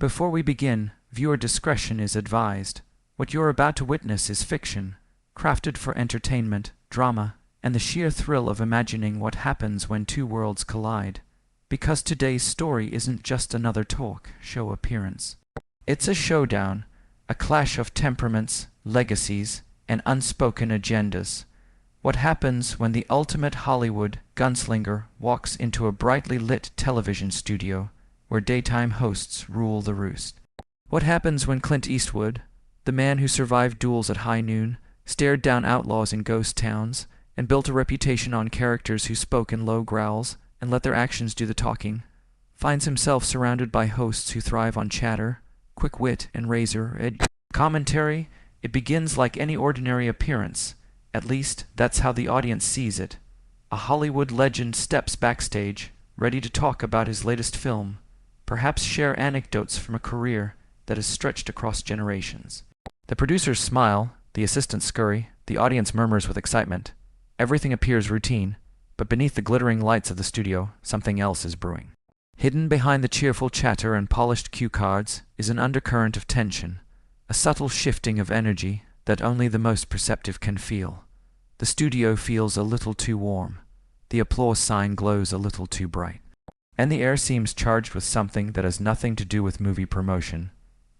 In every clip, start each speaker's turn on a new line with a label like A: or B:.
A: Before we begin, viewer discretion is advised. What you're about to witness is fiction, crafted for entertainment, drama, and the sheer thrill of imagining what happens when two worlds collide. Because today's story isn't just another talk show appearance. It's a showdown, a clash of temperaments, legacies, and unspoken agendas. What happens when the ultimate Hollywood gunslinger walks into a brightly lit television studio where daytime hosts rule the roost? What happens when Clint Eastwood, the man who survived duels at high noon, stared down outlaws in ghost towns, and built a reputation on characters who spoke in low growls and let their actions do the talking, finds himself surrounded by hosts who thrive on chatter, quick wit, and razor-edge commentary? It begins like any ordinary appearance. At least, that's how the audience sees it. A Hollywood legend steps backstage, ready to talk about his latest film, perhaps share anecdotes from a career that has stretched across generations. The producers smile, the assistants scurry, the audience murmurs with excitement. Everything appears routine, but beneath the glittering lights of the studio, something else is brewing. Hidden behind the cheerful chatter and polished cue cards is an undercurrent of tension, a subtle shifting of energy that only the most perceptive can feel. The studio feels a little too warm. The applause sign glows a little too bright. And the air seems charged with something that has nothing to do with movie promotion.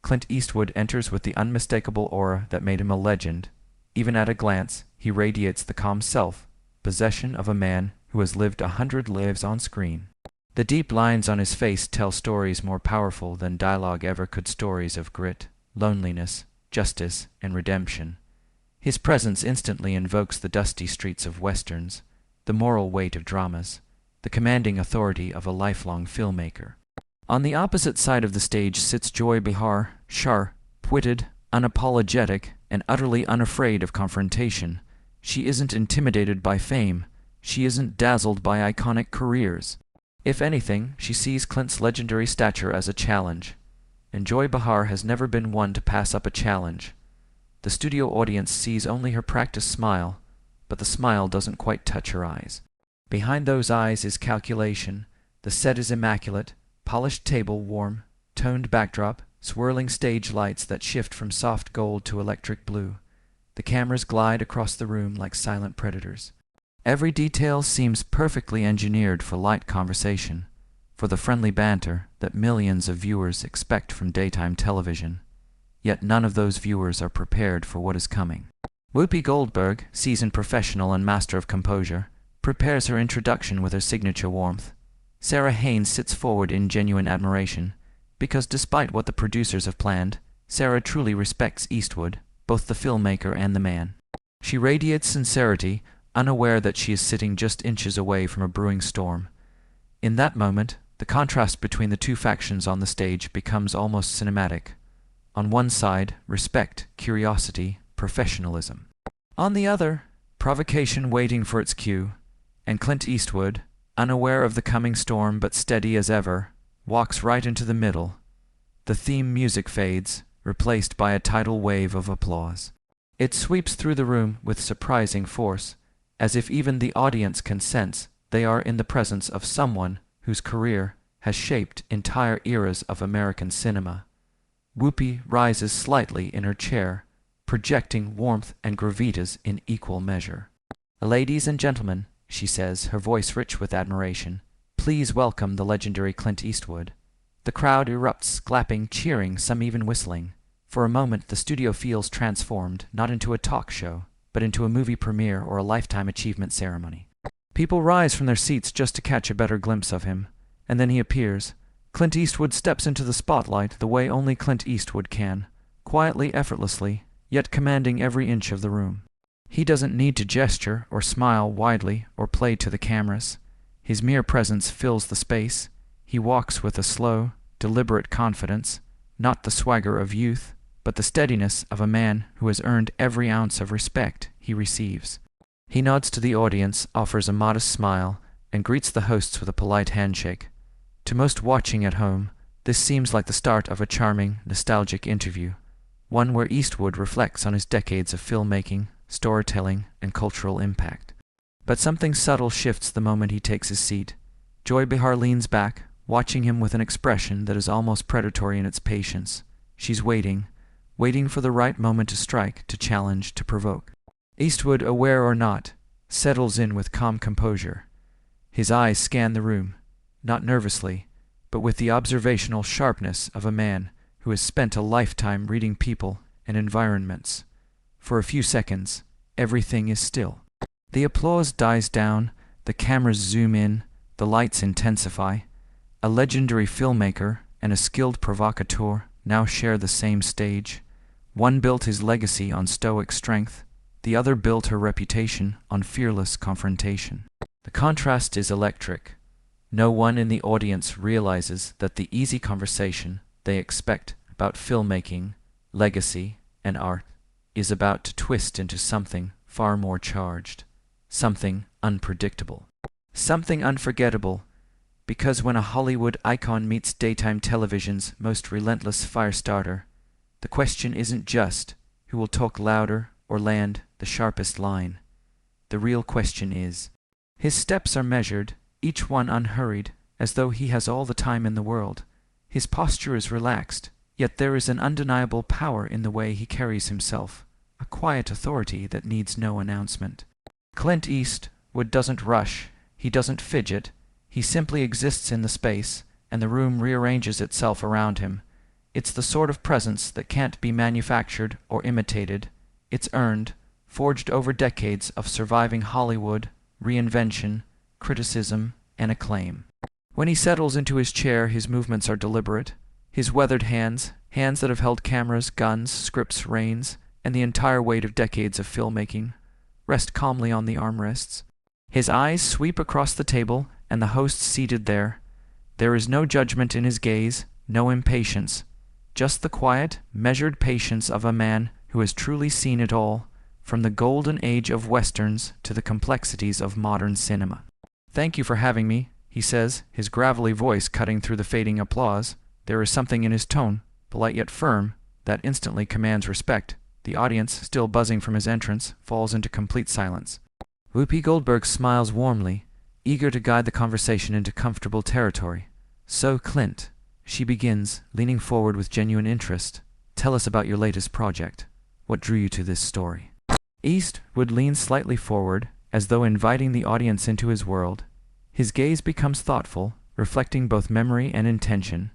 A: Clint Eastwood enters with the unmistakable aura that made him a legend. Even at a glance, he radiates the calm self, possession of a man who has lived 100 lives on screen. The deep lines on his face tell stories more powerful than dialogue ever could, stories of grit, loneliness, justice, and redemption. His presence instantly invokes the dusty streets of westerns, the moral weight of dramas, the commanding authority of a lifelong filmmaker. On the opposite side of the stage sits Joy Behar, sharp-witted, unapologetic, and utterly unafraid of confrontation. She isn't intimidated by fame. She isn't dazzled by iconic careers. If anything, she sees Clint's legendary stature as a challenge. And Joy Behar has never been one to pass up a challenge. The studio audience sees only her practiced smile, but the smile doesn't quite touch her eyes. Behind those eyes is calculation. The set is immaculate, polished table warm, toned backdrop, swirling stage lights that shift from soft gold to electric blue. The cameras glide across the room like silent predators. Every detail seems perfectly engineered for light conversation, for the friendly banter that millions of viewers expect from daytime television. Yet none of those viewers are prepared for what is coming. Whoopi Goldberg, seasoned professional and master of composure, prepares her introduction with her signature warmth. Sarah Haynes sits forward in genuine admiration, because despite what the producers have planned, Sarah truly respects Eastwood, both the filmmaker and the man. She radiates sincerity, unaware that she is sitting just inches away from a brewing storm. In that moment, the contrast between the two factions on the stage becomes almost cinematic. On one side, respect, curiosity, professionalism. On the other, provocation waiting for its cue, and Clint Eastwood, unaware of the coming storm but steady as ever, walks right into the middle. The theme music fades, replaced by a tidal wave of applause. It sweeps through the room with surprising force, as if even the audience can sense they are in the presence of someone whose career has shaped entire eras of American cinema. Whoopi rises slightly in her chair, projecting warmth and gravitas in equal measure. "Ladies and gentlemen," she says, her voice rich with admiration, "please welcome the legendary Clint Eastwood." The crowd erupts, clapping, cheering, some even whistling. For a moment, the studio feels transformed, not into a talk show, but into a movie premiere or a lifetime achievement ceremony. People rise from their seats just to catch a better glimpse of him, and then he appears. Clint Eastwood steps into the spotlight the way only Clint Eastwood can, quietly, effortlessly, yet commanding every inch of the room. He doesn't need to gesture or smile widely or play to the cameras. His mere presence fills the space. He walks with a slow, deliberate confidence, not the swagger of youth, but the steadiness of a man who has earned every ounce of respect he receives. He nods to the audience, offers a modest smile, and greets the hosts with a polite handshake. To most watching at home, this seems like the start of a charming, nostalgic interview, one where Eastwood reflects on his decades of filmmaking, storytelling, and cultural impact. But something subtle shifts the moment he takes his seat. Joy Behar leans back, watching him with an expression that is almost predatory in its patience. She's waiting for the right moment to strike, to challenge, to provoke. Eastwood, aware or not, settles in with calm composure. His eyes scan the room, not nervously, but with the observational sharpness of a man who has spent a lifetime reading people and environments. For a few seconds, everything is still. The applause dies down, the cameras zoom in, the lights intensify. A legendary filmmaker and a skilled provocateur now share the same stage. One built his legacy on stoic strength, the other built her reputation on fearless confrontation. The contrast is electric. No one in the audience realizes that the easy conversation they expect about filmmaking, legacy, and art is about to twist into something far more charged, something unpredictable, something unforgettable, because when a Hollywood icon meets daytime television's most relentless firestarter, the question isn't just who will talk louder or land the sharpest line. The real question is, his steps are measured, each one unhurried, as though he has all the time in the world. His posture is relaxed, yet there is an undeniable power in the way he carries himself, a quiet authority that needs no announcement. Clint Eastwood doesn't rush, he doesn't fidget, he simply exists in the space, and the room rearranges itself around him. It's the sort of presence that can't be manufactured or imitated. It's earned, forged over decades of surviving Hollywood, reinvention, criticism, and acclaim. When he settles into his chair, his movements are deliberate. His weathered hands that have held cameras, guns, scripts, reins, and the entire weight of decades of filmmaking, rest calmly on the armrests. His eyes sweep across the table, and the host seated there. There is no judgment in his gaze, no impatience, just the quiet, measured patience of a man who has truly seen it all, from the golden age of westerns to the complexities of modern cinema. "Thank you for having me," he says, his gravelly voice cutting through the fading applause. There is something in his tone, polite yet firm, that instantly commands respect. The audience, still buzzing from his entrance, falls into complete silence. Whoopi Goldberg smiles warmly, eager to guide the conversation into comfortable territory. "So, Clint," she begins, leaning forward with genuine interest, "tell us about your latest project. What drew you to this story?" Eastwood leans slightly forward, as though inviting the audience into his world. His gaze becomes thoughtful, reflecting both memory and intention.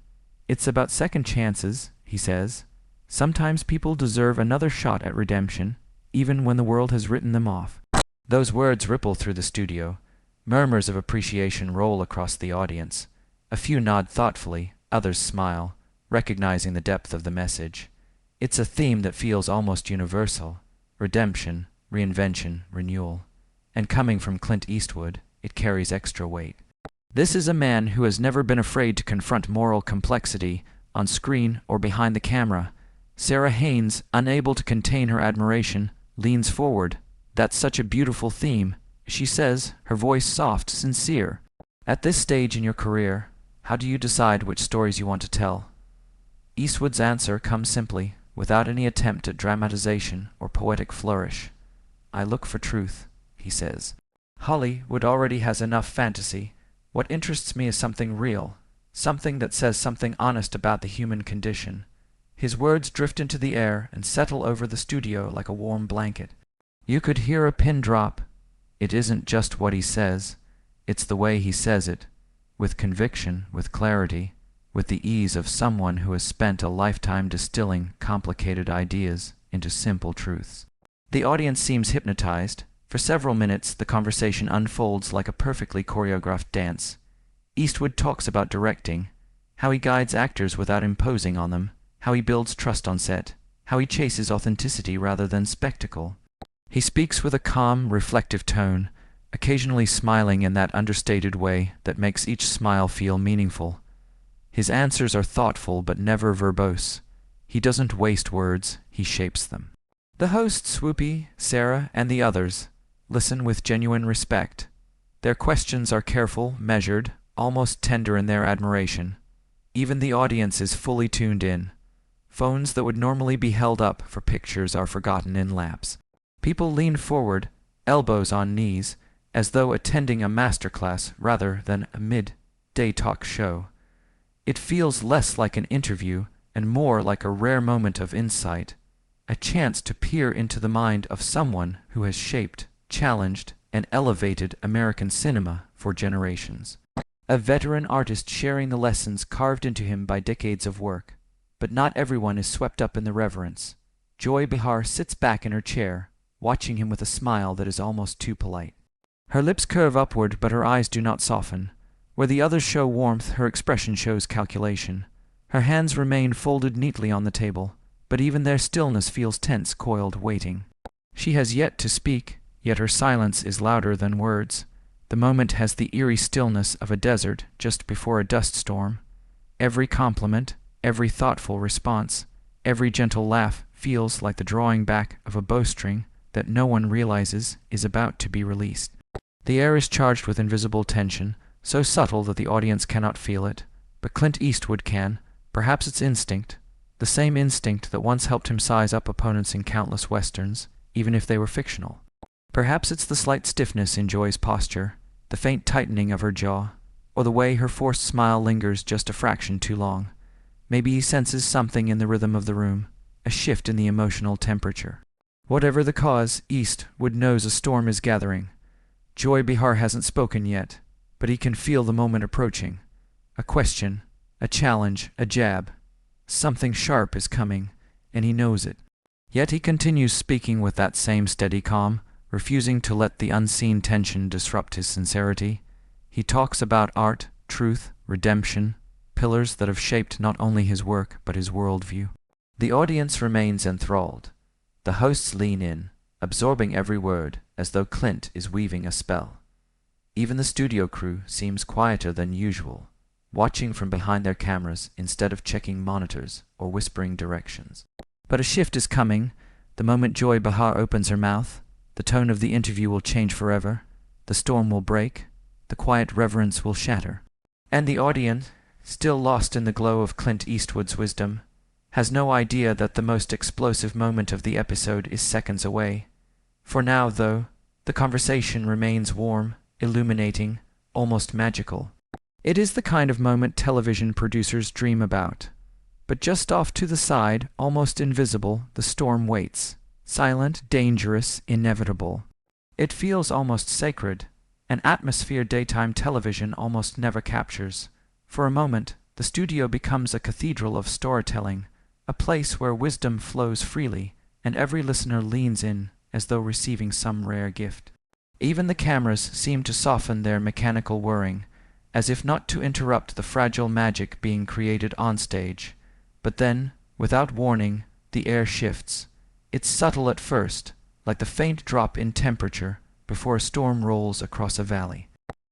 A: "It's about second chances," he says. "Sometimes people deserve another shot at redemption, even when the world has written them off." Those words ripple through the studio. Murmurs of appreciation roll across the audience. A few nod thoughtfully, others smile, recognizing the depth of the message. It's a theme that feels almost universal: redemption, reinvention, renewal. And coming from Clint Eastwood, it carries extra weight. This is a man who has never been afraid to confront moral complexity, on screen or behind the camera. Sarah Haynes, unable to contain her admiration, leans forward. "That's such a beautiful theme," she says, her voice soft, sincere. "At this stage in your career, how do you decide which stories you want to tell?" Eastwood's answer comes simply, without any attempt at dramatization or poetic flourish. "I look for truth," he says. "Hollywood already has enough fantasy. What interests me is something real, something that says something honest about the human condition." His words drift into the air and settle over the studio like a warm blanket. You could hear a pin drop. It isn't just what he says, it's the way he says it, with conviction, with clarity, with the ease of someone who has spent a lifetime distilling complicated ideas into simple truths. The audience seems hypnotized. For several minutes, the conversation unfolds like a perfectly choreographed dance. Eastwood talks about directing, how he guides actors without imposing on them, how he builds trust on set, how he chases authenticity rather than spectacle. He speaks with a calm, reflective tone, occasionally smiling in that understated way that makes each smile feel meaningful. His answers are thoughtful but never verbose. He doesn't waste words, he shapes them. The hosts, Whoopi, Sarah, and the others, listen with genuine respect. Their questions are careful, measured, almost tender in their admiration. Even the audience is fully tuned in. Phones that would normally be held up for pictures are forgotten in laps. People lean forward, elbows on knees, as though attending a masterclass rather than a mid-day talk show. It feels less like an interview and more like a rare moment of insight, a chance to peer into the mind of someone who has shaped, challenged, and elevated American cinema for generations. A veteran artist sharing the lessons carved into him by decades of work. But not everyone is swept up in the reverence. Joy Behar sits back in her chair, watching him with a smile that is almost too polite. Her lips curve upward, but her eyes do not soften. Where the others show warmth, her expression shows calculation. Her hands remain folded neatly on the table, but even their stillness feels tense, coiled, waiting. She has yet to speak, yet her silence is louder than words. The moment has the eerie stillness of a desert just before a dust storm. Every compliment, every thoughtful response, every gentle laugh feels like the drawing back of a bowstring that no one realizes is about to be released. The air is charged with invisible tension, so subtle that the audience cannot feel it, but Clint Eastwood can. Perhaps it's instinct, the same instinct that once helped him size up opponents in countless westerns, even if they were fictional. Perhaps it's the slight stiffness in Joy's posture, the faint tightening of her jaw, or the way her forced smile lingers just a fraction too long. Maybe he senses something in the rhythm of the room, a shift in the emotional temperature. Whatever the cause, Eastwood knows a storm is gathering. Joy Behar hasn't spoken yet, but he can feel the moment approaching. A question, a challenge, a jab. Something sharp is coming, and he knows it. Yet he continues speaking with that same steady calm, refusing to let the unseen tension disrupt his sincerity. He talks about art, truth, redemption, pillars that have shaped not only his work but his worldview. The audience remains enthralled. The hosts lean in, absorbing every word, as though Clint is weaving a spell. Even the studio crew seems quieter than usual, watching from behind their cameras instead of checking monitors or whispering directions. But a shift is coming. The moment Joy Behar opens her mouth, the tone of the interview will change forever. The storm will break. The quiet reverence will shatter. And the audience, still lost in the glow of Clint Eastwood's wisdom, has no idea that the most explosive moment of the episode is seconds away. For now, though, the conversation remains warm, illuminating, almost magical. It is the kind of moment television producers dream about. But just off to the side, almost invisible, the storm waits. Silent, dangerous, inevitable. It feels almost sacred, an atmosphere daytime television almost never captures. For a moment, the studio becomes a cathedral of storytelling, a place where wisdom flows freely, and every listener leans in as though receiving some rare gift. Even the cameras seem to soften their mechanical whirring, as if not to interrupt the fragile magic being created on stage. But then, without warning, the air shifts. It's subtle at first, like the faint drop in temperature before a storm rolls across a valley.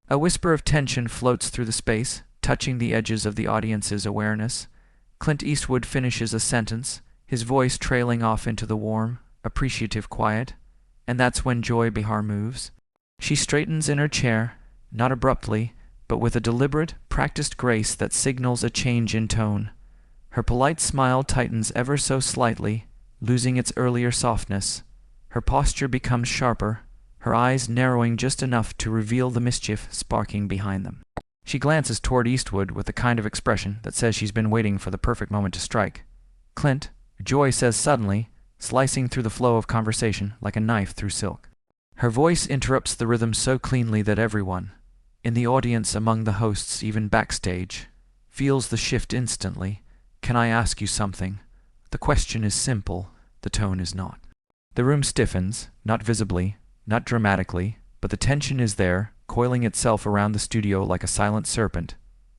A: A whisper of tension floats through the space, touching the edges of the audience's awareness. Clint Eastwood finishes a sentence, his voice trailing off into the warm, appreciative quiet, and that's when Joy Behar moves. She straightens in her chair, not abruptly, but with a deliberate, practiced grace that signals a change in tone. Her polite smile tightens ever so slightly, losing its earlier softness. Her posture becomes sharper, her eyes narrowing just enough to reveal the mischief sparking behind them. She glances toward Eastwood with the kind of expression that says she's been waiting for the perfect moment to strike. "Clint," Joy says suddenly, slicing through the flow of conversation like a knife through silk. Her voice interrupts the rhythm so cleanly that everyone, in the audience, among the hosts, even backstage, feels the shift instantly. "Can I ask you something?" The question is simple, the tone is not. The room stiffens, not visibly, not dramatically, but the tension is there, coiling itself around the studio like a silent serpent.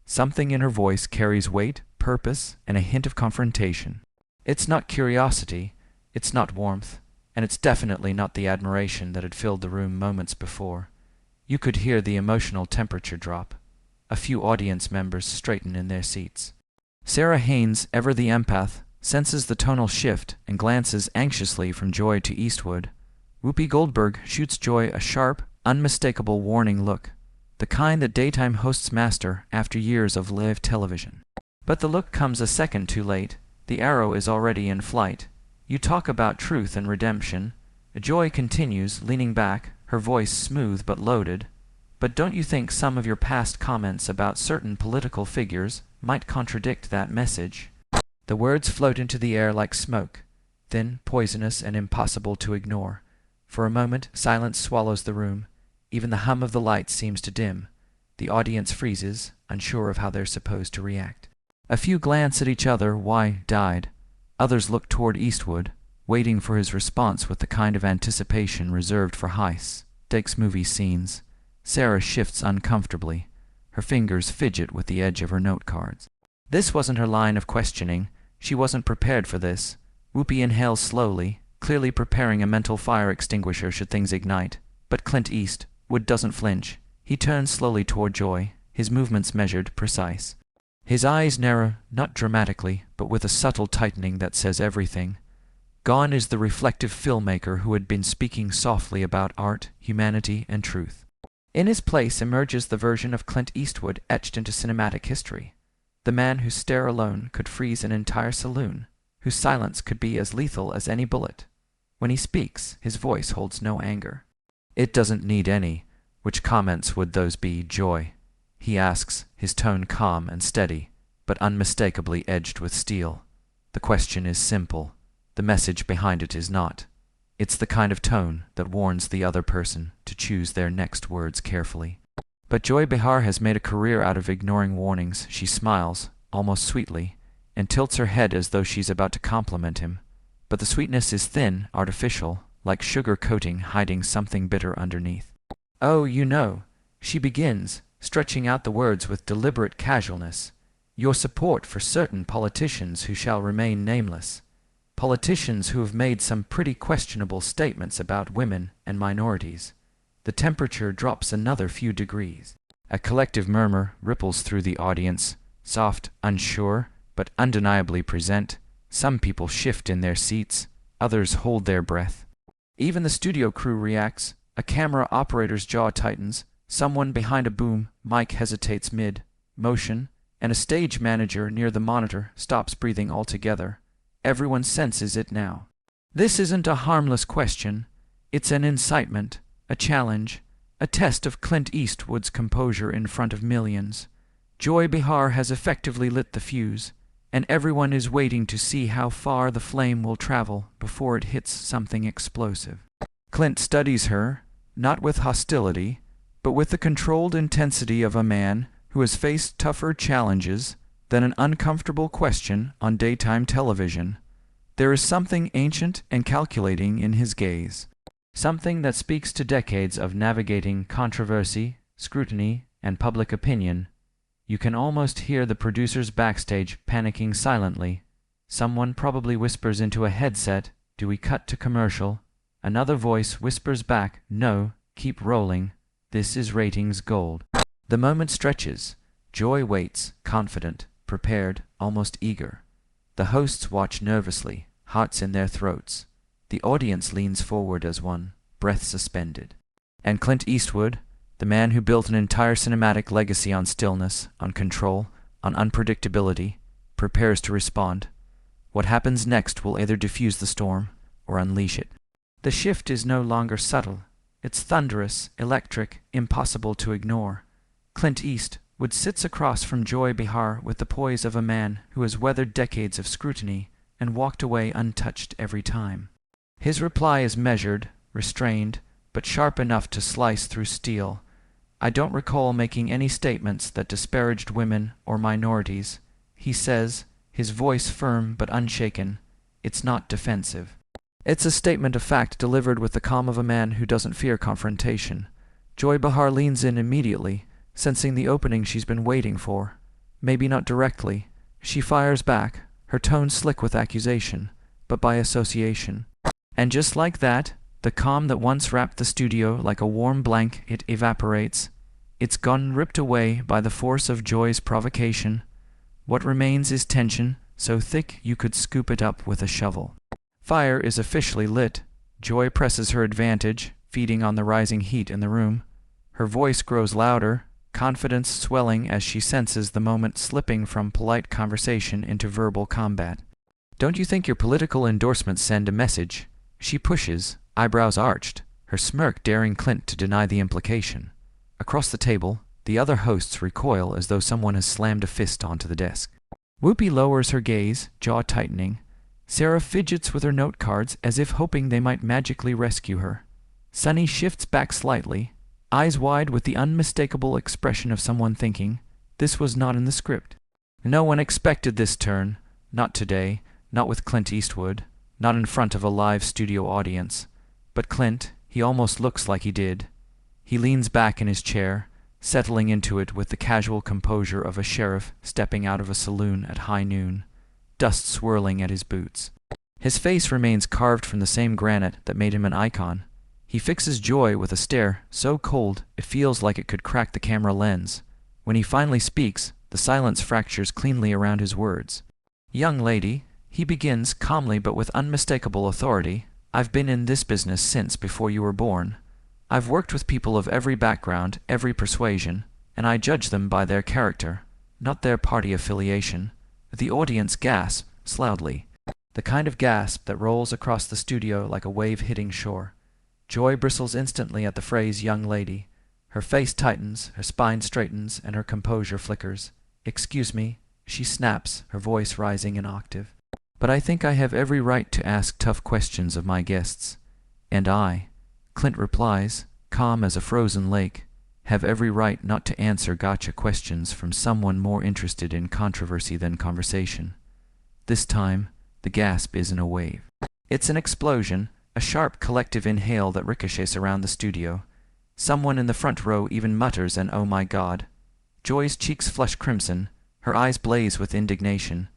A: Something in her voice carries weight, purpose, and a hint of confrontation. It's not curiosity, it's not warmth, and it's definitely not the admiration that had filled the room moments before. You could hear the emotional temperature drop. A few audience members straighten in their seats. Sarah Haynes, ever the empath, senses the tonal shift and glances anxiously from Joy to Eastwood. Whoopi Goldberg shoots Joy a sharp, unmistakable warning look, the kind that daytime hosts master after years of live television. But the look comes a second too late. The arrow is already in flight. "You talk about truth and redemption." Joy continues, leaning back, her voice smooth but loaded. But don't you think some of your past comments about certain political figures might contradict that message? The words float into the air like smoke, thin, poisonous, and impossible to ignore. For a moment, silence swallows the room. Even the hum of the lights seems to dim. The audience freezes, unsure of how they're supposed to react. A few glance at each other, wide-eyed. Others look toward Eastwood, waiting for his response with the kind of anticipation reserved for high-stakes movie scenes. Sarah shifts uncomfortably. Her fingers fidget with the edge of her note cards. This wasn't her line of questioning. She wasn't prepared for this. Whoopi inhales slowly, clearly preparing a mental fire extinguisher should things ignite. But Clint Eastwood doesn't flinch. He turns slowly toward Joy, his movements measured, precise. His eyes narrow, not dramatically, but with a subtle tightening that says everything. Gone is the reflective filmmaker who had been speaking softly about art, humanity, and truth. In his place emerges the version of Clint Eastwood etched into cinematic history. The man whose stare alone could freeze an entire saloon, whose silence could be as lethal as any bullet. When he speaks, his voice holds no anger. It doesn't need any. Which comments would those be, Joy? He asks, his tone calm and steady, but unmistakably edged with steel. The question is simple. The message behind it is not. It's the kind of tone that warns the other person to choose their next words carefully. But Joy Behar has made a career out of ignoring warnings. She smiles, almost sweetly, and tilts her head as though she's about to compliment him. But the sweetness is thin, artificial, like sugar coating hiding something bitter underneath. Oh, you know, she begins, stretching out the words with deliberate casualness. Your support for certain politicians who shall remain nameless. Politicians who have made some pretty questionable statements about women and minorities. The temperature drops another few degrees. A collective murmur ripples through the audience, soft, unsure, but undeniably present. Some people shift in their seats, others hold their breath. Even the studio crew reacts. A camera operator's jaw tightens, someone behind a boom mic hesitates mid-motion, and a stage manager near the monitor stops breathing altogether. Everyone senses it now. This isn't a harmless question. It's an incitement, a challenge, a test of Clint Eastwood's composure in front of millions. Joy Behar has effectively lit the fuse, and everyone is waiting to see how far the flame will travel before it hits something explosive. Clint studies her, not with hostility, but with the controlled intensity of a man who has faced tougher challenges than an uncomfortable question on daytime television. There is something ancient and calculating in his gaze, something that speaks to decades of navigating controversy, scrutiny, and public opinion. You can almost hear the producers backstage panicking silently. Someone probably whispers into a headset, "Do we cut to commercial?" Another voice whispers back, "No, keep rolling. This is ratings gold." The moment stretches. Joy waits, confident, prepared, almost eager. The hosts watch nervously, hearts in their throats. The audience leans forward as one, breath suspended. And Clint Eastwood, the man who built an entire cinematic legacy on stillness, on control, on unpredictability, prepares to respond. What happens next will either diffuse the storm or unleash it. The shift is no longer subtle. It's thunderous, electric, impossible to ignore. Clint Eastwood sits across from Joy Behar with the poise of a man who has weathered decades of scrutiny and walked away untouched every time. His reply is measured, restrained, but sharp enough to slice through steel. "I don't recall making any statements that disparaged women or minorities," he says, his voice firm but unshaken. It's not defensive. It's a statement of fact delivered with the calm of a man who doesn't fear confrontation. Joy Behar leans in immediately, sensing the opening she's been waiting for. Maybe not directly. She fires back, her tone slick with accusation, but by association. And just like that, the calm that once wrapped the studio like a warm blanket evaporates. It's gone ripped away by the force of Joy's provocation. What remains is tension, so thick you could scoop it up with a shovel. Fire is officially lit. Joy presses her advantage, feeding on the rising heat in the room. Her voice grows louder, confidence swelling as she senses the moment slipping from polite conversation into verbal combat. "Don't you think your political endorsements send a message?" She pushes, eyebrows arched, her smirk daring Clint to deny the implication. Across the table, the other hosts recoil as though someone has slammed a fist onto the desk. Whoopi lowers her gaze, jaw tightening. Sarah fidgets with her note cards as if hoping they might magically rescue her. Sunny shifts back slightly, eyes wide with the unmistakable expression of someone thinking, this was not in the script. No one expected this turn. Not today, not with Clint Eastwood, not in front of a live studio audience. But Clint, he almost looks like he did. He leans back in his chair, settling into it with the casual composure of a sheriff stepping out of a saloon at high noon, dust swirling at his boots. His face remains carved from the same granite that made him an icon. He fixes Joy with a stare so cold it feels like it could crack the camera lens. When he finally speaks, the silence fractures cleanly around his words. "Young lady," he begins calmly but with unmistakable authority, "I've been in this business since before you were born. I've worked with people of every background, every persuasion, and I judge them by their character, not their party affiliation." The audience gasps loudly, the kind of gasp that rolls across the studio like a wave hitting shore. Joy bristles instantly at the phrase "young lady." Her face tightens, her spine straightens, and her composure flickers. "Excuse me," she snaps, her voice rising an octave. "But I think I have every right to ask tough questions of my guests." "And I," Clint replies, calm as a frozen lake, "have every right not to answer gotcha questions from someone more interested in controversy than conversation." This time, the gasp isn't a wave. It's an explosion, a sharp collective inhale that ricochets around the studio. Someone in the front row even mutters an "oh my God." Joy's cheeks flush crimson, her eyes blaze with indignation.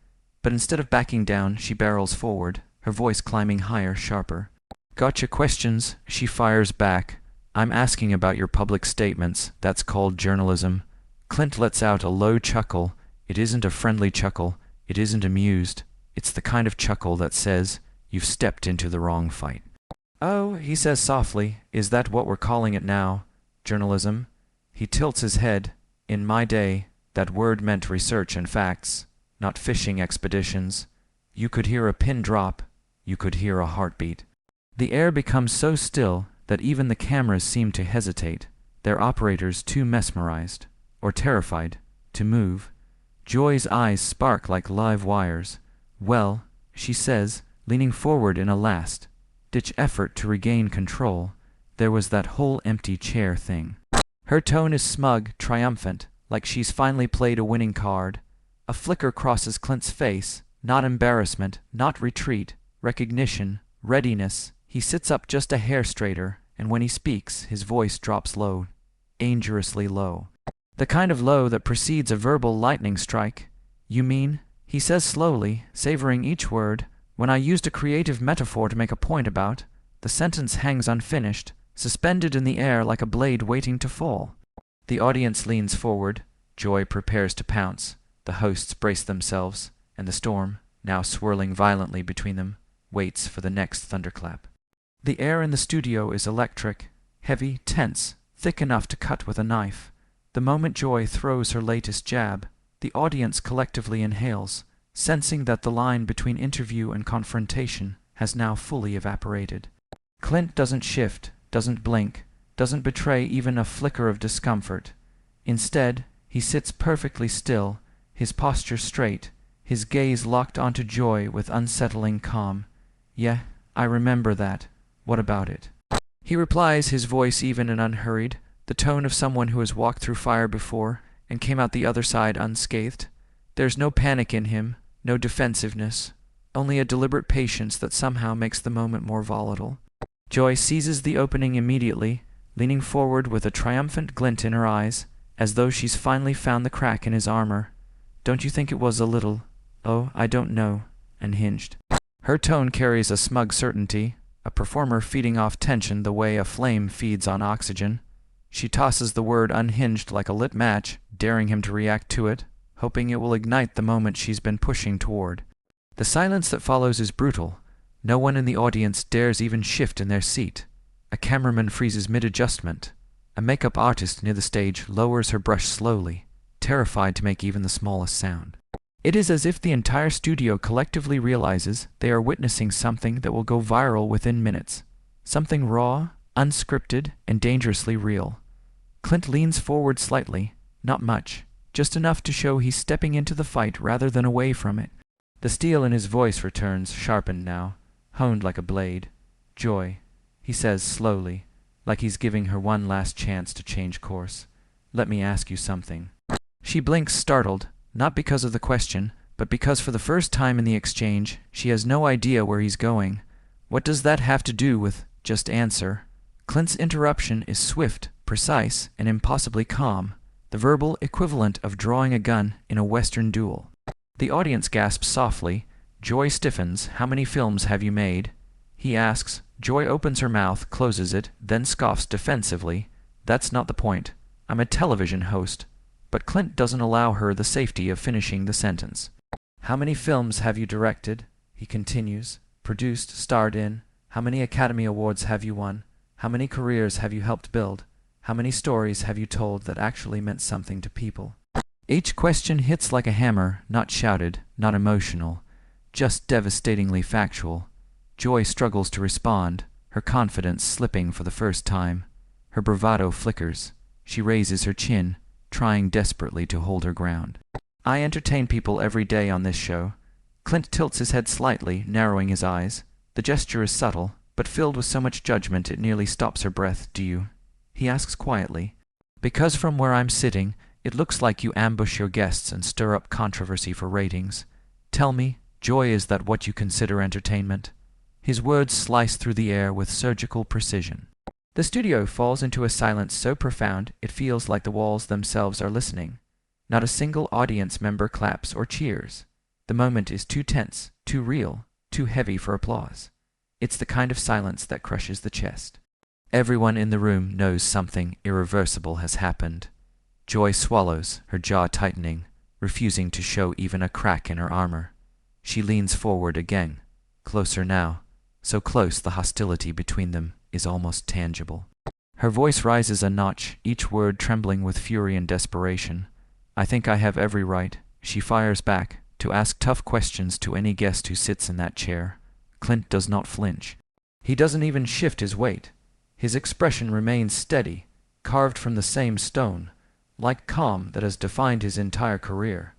A: But instead of backing down, she barrels forward, her voice climbing higher, sharper. "Gotcha questions," she fires back. "I'm asking about your public statements. That's called journalism." Clint lets out a low chuckle. It isn't a friendly chuckle. It isn't amused. It's the kind of chuckle that says, "You've stepped into the wrong fight." "Oh," he says softly, "is that what we're calling it now? Journalism?" He tilts his head. "In my day, that word meant research and facts, not fishing expeditions. You could hear a pin drop. You could hear a heartbeat." The air becomes so still that even the cameras seem to hesitate, their operators too mesmerized, or terrified, to move. Joy's eyes spark like live wires. "Well," she says, leaning forward in a last-ditch effort to regain control, "there was that whole empty chair thing." Her tone is smug, triumphant, like she's finally played a winning card. A flicker crosses Clint's face, not embarrassment, not retreat, recognition, readiness. He sits up just a hair straighter, and when he speaks, his voice drops low, dangerously low. The kind of low that precedes a verbal lightning strike. "You mean," he says slowly, savoring each word, "when I used a creative metaphor to make a point about, the sentence hangs unfinished, suspended in the air like a blade waiting to fall." The audience leans forward. Joy prepares to pounce. The hosts brace themselves, and the storm, now swirling violently between them, waits for the next thunderclap. The air in the studio is electric, heavy, tense, thick enough to cut with a knife. The moment Joy throws her latest jab, the audience collectively inhales, sensing that the line between interview and confrontation has now fully evaporated. Clint doesn't shift, doesn't blink, doesn't betray even a flicker of discomfort. Instead, he sits perfectly still, his posture straight, his gaze locked onto Joy with unsettling calm. "Yeah, I remember that. What about it?" He replies, his voice even and unhurried, the tone of someone who has walked through fire before and came out the other side unscathed. There's no panic in him, no defensiveness, only a deliberate patience that somehow makes the moment more volatile. Joy seizes the opening immediately, leaning forward with a triumphant glint in her eyes, as though she's finally found the crack in his armor. "Don't you think it was a little, oh, I don't know, unhinged?" Her tone carries a smug certainty, a performer feeding off tension the way a flame feeds on oxygen. She tosses the word "unhinged" like a lit match, daring him to react to it, hoping it will ignite the moment she's been pushing toward. The silence that follows is brutal. No one in the audience dares even shift in their seat. A cameraman freezes mid-adjustment. A makeup artist near the stage lowers her brush slowly, terrified to make even the smallest sound. It is as if the entire studio collectively realizes they are witnessing something that will go viral within minutes. Something raw, unscripted, and dangerously real. Clint leans forward slightly, not much, just enough to show he's stepping into the fight rather than away from it. The steel in his voice returns, sharpened now, honed like a blade. "Joy," he says slowly, like he's giving her one last chance to change course. "Let me ask you something." She blinks, startled, not because of the question, but because for the first time in the exchange, she has no idea where he's going. What does that have to do with "just answer"? Clint's interruption is swift, precise, and impossibly calm, the verbal equivalent of drawing a gun in a Western duel. The audience gasps softly. Joy stiffens. "How many films have you made?" he asks. Joy opens her mouth, closes it, then scoffs defensively. "That's not the point. I'm a television host." But Clint doesn't allow her the safety of finishing the sentence. "How many films have you directed?" he continues. "Produced, starred in? How many Academy Awards have you won? How many careers have you helped build? How many stories have you told that actually meant something to people?" Each question hits like a hammer, not shouted, not emotional, just devastatingly factual. Joy struggles to respond, her confidence slipping for the first time. Her bravado flickers. She raises her chin, trying desperately to hold her ground. "I entertain people every day on this show." Clint tilts his head slightly, narrowing his eyes. The gesture is subtle, but filled with so much judgment it nearly stops her breath. "Do you?" he asks quietly. "Because from where I'm sitting, it looks like you ambush your guests and stir up controversy for ratings. Tell me, Joy, is that what you consider entertainment?" His words slice through the air with surgical precision. The studio falls into a silence so profound it feels like the walls themselves are listening. Not a single audience member claps or cheers. The moment is too tense, too real, too heavy for applause. It's the kind of silence that crushes the chest. Everyone in the room knows something irreversible has happened. Joy swallows, her jaw tightening, refusing to show even a crack in her armor. She leans forward again, closer now, so close the hostility between them is almost tangible. Her voice rises a notch, each word trembling with fury and desperation. "I think I have every right," she fires back, "to ask tough questions to any guest who sits in that chair." Clint does not flinch. He doesn't even shift his weight. His expression remains steady, carved from the same stone, like calm that has defined his entire career.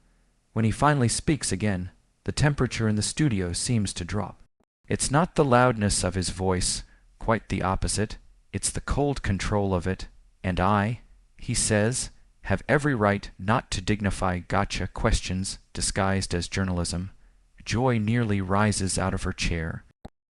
A: When he finally speaks again, the temperature in the studio seems to drop. It's not the loudness of his voice, quite the opposite. It's the cold control of it. "And I," he says, "have every right not to dignify gotcha questions disguised as journalism." Joy nearly rises out of her chair.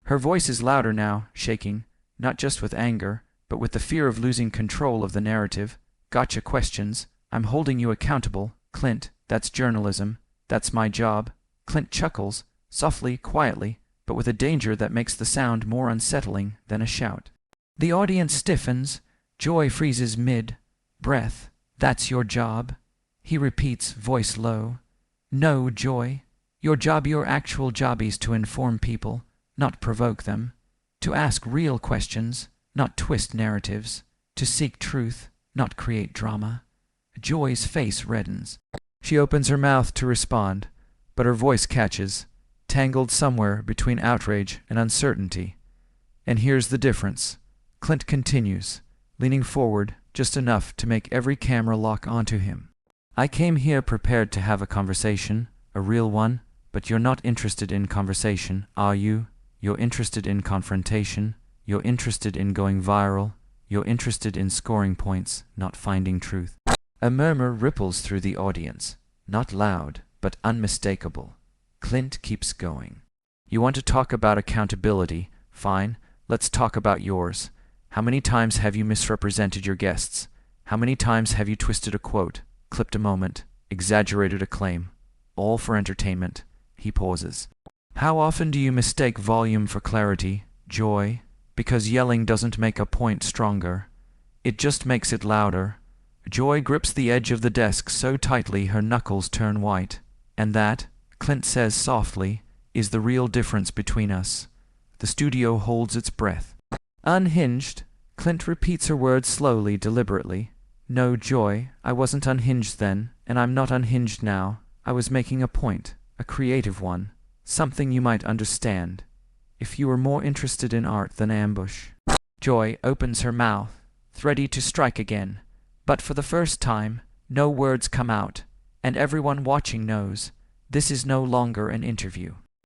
A: Her voice is louder now, shaking, not just with anger, but with the fear of losing control of the narrative. "Gotcha questions. I'm holding you accountable, Clint. That's journalism. That's my job." Clint chuckles, softly, quietly, but with a danger that makes the sound more unsettling than a shout. The audience stiffens. Joy freezes mid-breath. "That's your job," he repeats, voice low. "No, Joy. Your job, your actual job, is to inform people, not provoke them. To ask real questions, not twist narratives. To seek truth, not create drama." Joy's face reddens. She opens her mouth to respond, but her voice catches, tangled somewhere between outrage and uncertainty. "And here's the difference," Clint continues, leaning forward just enough to make every camera lock onto him. "I came here prepared to have a conversation, a real one, but you're not interested in conversation, are you? You're interested in confrontation. You're interested in going viral. You're interested in scoring points, not finding truth." A murmur ripples through the audience, not loud, but unmistakable. Clint keeps going. "You want to talk about accountability? Fine, let's talk about yours. How many times have you misrepresented your guests? How many times have you twisted a quote, clipped a moment, exaggerated a claim? All for entertainment." He pauses. "How often do you mistake volume for clarity, Joy? Because yelling doesn't make a point stronger. It just makes it louder." Joy grips the edge of the desk so tightly her knuckles turn white. "And that," Clint says softly, "is the real difference between us." The studio holds its breath. "Unhinged," Clint repeats her words slowly, deliberately. "No, Joy, I wasn't unhinged then, and I'm not unhinged now. I was making a point, a creative one, something you might understand, if you were more interested in art than ambush." Joy opens her mouth, ready to strike again, But for the first time, no words come out, and everyone watching knows this is no longer an interview.